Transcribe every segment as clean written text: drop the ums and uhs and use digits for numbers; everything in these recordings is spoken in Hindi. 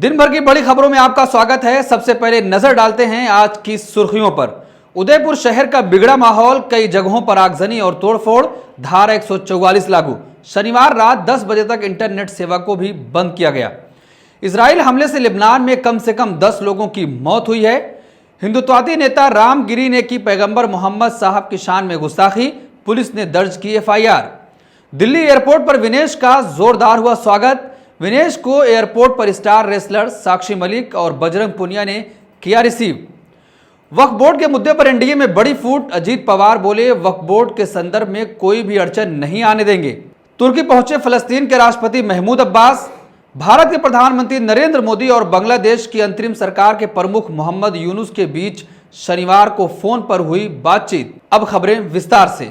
दिन भर की बड़ी खबरों में आपका स्वागत है। सबसे पहले नजर डालते हैं आज की सुर्खियों पर। उदयपुर शहर का बिगड़ा माहौल, कई जगहों पर आगजनी और तोड़फोड़, धारा 144 लागू। शनिवार रात 10 बजे तक इंटरनेट सेवा को भी बंद किया गया। इजराइल हमले से लेबनान में कम से कम 10 लोगों की मौत हुई है। हिंदुत्वादी नेता राम गिरी ने की पैगंबर मोहम्मद साहब की शान में गुस्ताखी, पुलिस ने दर्ज की FIR। दिल्ली एयरपोर्ट पर विनेश का जोरदार हुआ स्वागत। विनेश को एयरपोर्ट पर स्टार रेसलर साक्षी मलिक और बजरंग पुनिया ने किया रिसीव। वक्फ बोर्ड के मुद्दे पर एनडीए में बड़ी फूट, अजीत पवार बोले वक्फ बोर्ड के संदर्भ में कोई भी अड़चन नहीं आने देंगे। तुर्की पहुंचे फलस्तीन के राष्ट्रपति महमूद अब्बास। भारत के प्रधानमंत्री नरेंद्र मोदी और बांग्लादेश की अंतरिम सरकार के प्रमुख मोहम्मद यूनुस के बीच शनिवार को फोन पर हुई बातचीत। अब खबरें विस्तार से।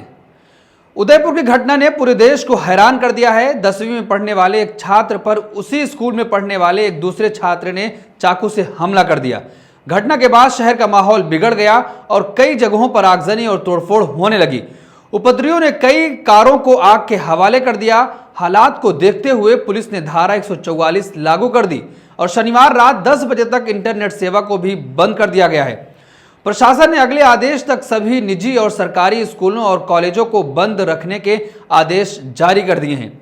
उदयपुर की घटना ने पूरे देश को हैरान कर दिया है। 10वीं में पढ़ने वाले एक छात्र पर उसी स्कूल में पढ़ने वाले एक दूसरे छात्र ने चाकू से हमला कर दिया। घटना के बाद शहर का माहौल बिगड़ गया और कई जगहों पर आगजनी और तोड़फोड़ होने लगी। उपद्रवियों ने कई कारों को आग के हवाले कर दिया। हालात को देखते हुए पुलिस ने धारा 144 लागू कर दी और शनिवार रात 10 बजे तक इंटरनेट सेवा को भी बंद कर दिया गया है। प्रशासन ने अगले आदेश तक सभी निजी और सरकारी स्कूलों और कॉलेजों को बंद रखने के आदेश जारी कर दिए हैं।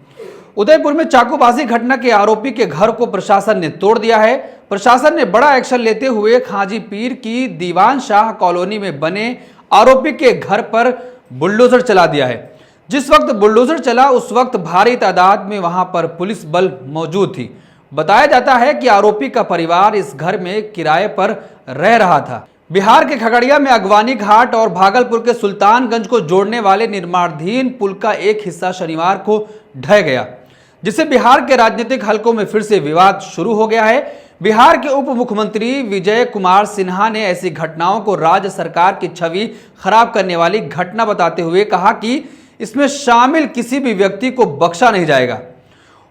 उदयपुर में चाकूबाजी घटना के आरोपी के घर को प्रशासन ने तोड़ दिया है। प्रशासन ने बड़ा एक्शन लेते हुए खाजी पीर की दीवान शाह कॉलोनी में बने आरोपी के घर पर बुलडोजर चला दिया है। जिस वक्त बुलडोजर चला उस वक्त भारी तादाद में वहां पर पुलिस बल मौजूद थी। बताया जाता है कि आरोपी का परिवार इस घर में किराए पर रह रहा था। बिहार के खगड़िया में अगवानी घाट और भागलपुर के सुल्तानगंज को जोड़ने वाले निर्माणाधीन पुल का एक हिस्सा शनिवार को ढह गया, जिससे बिहार के राजनीतिक हलकों में फिर से विवाद शुरू हो गया है। बिहार के उप मुख्यमंत्री विजय कुमार सिन्हा ने ऐसी घटनाओं को राज्य सरकार की छवि खराब करने वाली घटना बताते हुए कहा कि इसमें शामिल किसी भी व्यक्ति को बख्शा नहीं जाएगा।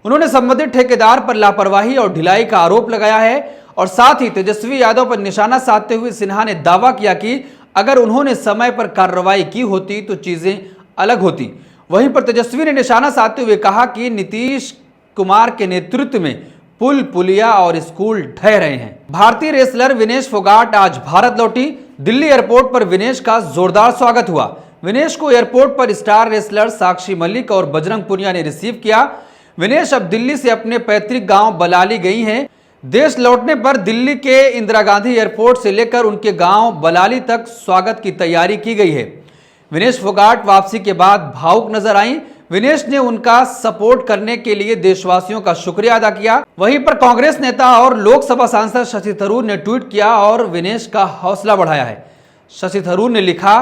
उन्होंने संबंधित ठेकेदार पर लापरवाही और ढिलाई का आरोप लगाया है और साथ ही तेजस्वी यादव पर निशाना साधते हुए सिन्हा ने दावा किया कि अगर उन्होंने समय पर कार्रवाई की होती तो चीजें अलग होती। वहीं पर तेजस्वी ने निशाना साधते हुए कहा कि नीतीश कुमार के नेतृत्व में पुल, पुलिया और स्कूल ढह रहे हैं। भारतीय रेसलर विनेश फोगाट आज भारत लौटी। दिल्ली एयरपोर्ट पर विनेश का जोरदार स्वागत हुआ। विनेश को एयरपोर्ट पर स्टार रेसलर साक्षी मलिक और बजरंग पुनिया ने रिसीव किया। विनेश अब दिल्ली से अपने पैतृक गांव बलाली गई हैं। देश लौटने पर दिल्ली के इंदिरा गांधी एयरपोर्ट से लेकर उनके गांव बलाली तक स्वागत की तैयारी की गई है। विनेश फोगाट वापसी के बाद भावुक नजर आई। विनेश ने उनका सपोर्ट करने के लिए देशवासियों का शुक्रिया अदा किया। वहीं पर कांग्रेस नेता और लोकसभा सांसद शशि थरूर ने ट्वीट किया और विनेश का हौसला बढ़ाया है। शशि थरूर ने लिखा,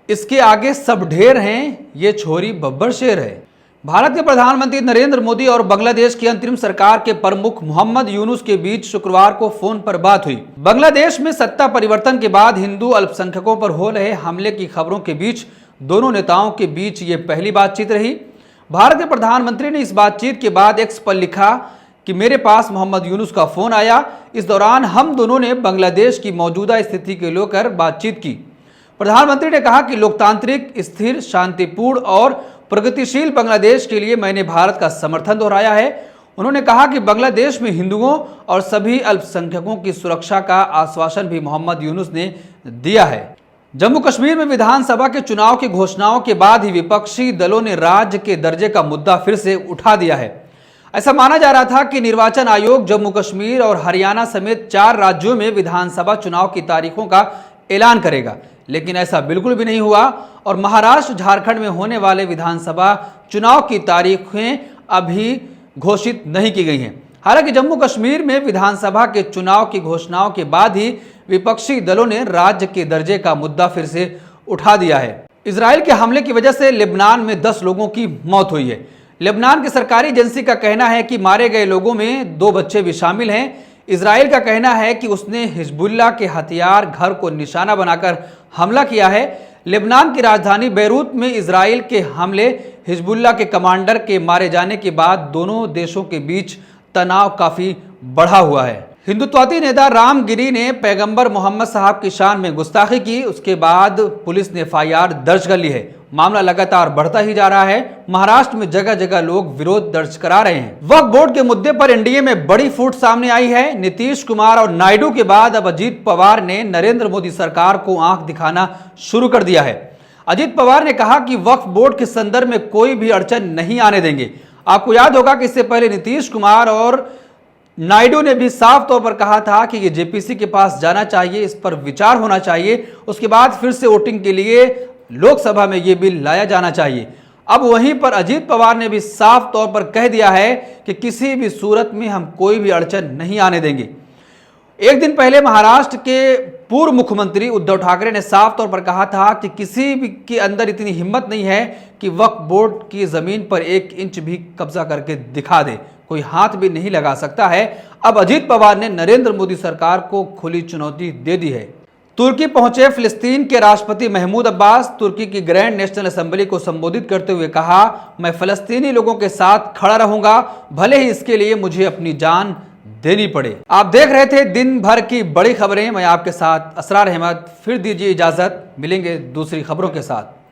इसके आगे सब ढेर हैं, ये छोरी बब्बर शेर है। भारत के प्रधानमंत्री नरेंद्र मोदी और बांग्लादेश की अंतरिम सरकार के प्रमुख मोहम्मद यूनुस के बीच शुक्रवार को फोन पर बात हुई। बांग्लादेश में सत्ता परिवर्तन के बाद हिंदू अल्पसंख्यकों पर हो रहे हमले की खबरों के बीच दोनों नेताओं के बीच ये पहली बातचीत रही। भारत के प्रधानमंत्री ने इस बातचीत के बाद एक्स पर लिखा कि मेरे पास मोहम्मद यूनुस का फोन आया। इस दौरान हम दोनों ने बांग्लादेश की मौजूदा स्थिति को लेकर बातचीत की। प्रधानमंत्री ने कहा कि लोकतांत्रिक, स्थिर, शांतिपूर्ण और प्रगतिशील बांग्लादेश के लिए मैंने भारत का समर्थन दोहराया है। उन्होंने कहा कि बांग्लादेश में हिंदुओं और सभी अल्पसंख्यकों की सुरक्षा का आश्वासन भी मोहम्मद यूनुस ने दिया है। जम्मू कश्मीर में विधानसभा के चुनाव की घोषणाओं के बाद ही विपक्षी दलों ने राज्य के दर्जे का मुद्दा फिर से उठा दिया है। ऐसा माना जा रहा था कि निर्वाचन आयोग जम्मू कश्मीर और हरियाणा समेत 4 राज्यों में विधानसभा चुनाव की तारीखों का ऐलान करेगा, लेकिन ऐसा बिल्कुल भी नहीं हुआ और महाराष्ट्र, झारखंड में होने वाले विधानसभा चुनाव की तारीखें अभी घोषित नहीं की गई हैं। हालांकि जम्मू कश्मीर में विधानसभा के चुनाव की घोषणाओं के बाद ही विपक्षी दलों ने राज्य के दर्जे का मुद्दा फिर से उठा दिया है। इजराइल के हमले की वजह से लेबनान में 10 लोगों की मौत हुई है। लेबनान की सरकारी एजेंसी का कहना है कि मारे गए लोगों में 2 बच्चे भी शामिल हैं। इजराइल का कहना है कि उसने हिजबुल्लाह के हथियार घर को निशाना बनाकर हमला किया है। लेबनान की राजधानी बैरूत में इजराइल के हमले, हिजबुल्लाह के कमांडर के मारे जाने के बाद दोनों देशों के बीच तनाव काफी बढ़ा हुआ है। हिंदुत्वादी नेता राम गिरी ने पैगंबर मोहम्मद साहब की शान में गुस्ताखी की। उसके बाद पुलिस ने FIR दर्ज कर ली है। मामला लगातार बढ़ता ही जा रहा है। महाराष्ट्र में जगह जगह लोग विरोध दर्ज करा रहे हैं। वक्फ बोर्ड के मुद्दे पर एनडीए में बड़ी फूट सामने आई है। नीतीश कुमार और नायडू के बाद अब अजीत पवार ने नरेंद्र मोदी सरकार को आंख दिखाना शुरू कर दिया है। अजीत पवार ने कहा कि वक्फ बोर्ड के संदर्भ में कोई भी अड़चन नहीं आने देंगे। आपको याद होगा कि इससे पहले नीतीश कुमार और नायडू ने भी साफ तौर पर कहा था कि ये जेपीसी के पास जाना चाहिए, इस पर विचार होना चाहिए, उसके बाद फिर से वोटिंग के लिए लोकसभा में ये बिल लाया जाना चाहिए। अब वहीं पर अजीत पवार ने भी साफ तौर पर कह दिया है कि किसी भी सूरत में हम कोई भी अड़चन नहीं आने देंगे। एक दिन पहले महाराष्ट्र के पूर्व मुख्यमंत्री उद्धव ठाकरे ने साफ तौर पर कहा था कि किसी भी के अंदर इतनी हिम्मत नहीं है कि वक्फ बोर्ड की जमीन पर 1 इंच भी कब्जा करके दिखा दे, कोई हाथ भी नहीं लगा सकता है। अब अजीत पवार ने नरेंद्र मोदी सरकार को खुली चुनौती दे दी है। तुर्की पहुंचे फिलिस्तीन के राष्ट्रपति महमूद अब्बास। तुर्की की ग्रैंड नेशनल असेंबली को संबोधित करते हुए कहा, मैं फलस्तीनी लोगों के साथ खड़ा रहूंगा, भले ही इसके लिए मुझे अपनी जान देनी पड़े। आप देख रहे थे दिन भर की बड़ी खबरें। मैं आपके साथ असरार अहमद। फिर दीजिए इजाजत, मिलेंगे दूसरी खबरों के साथ।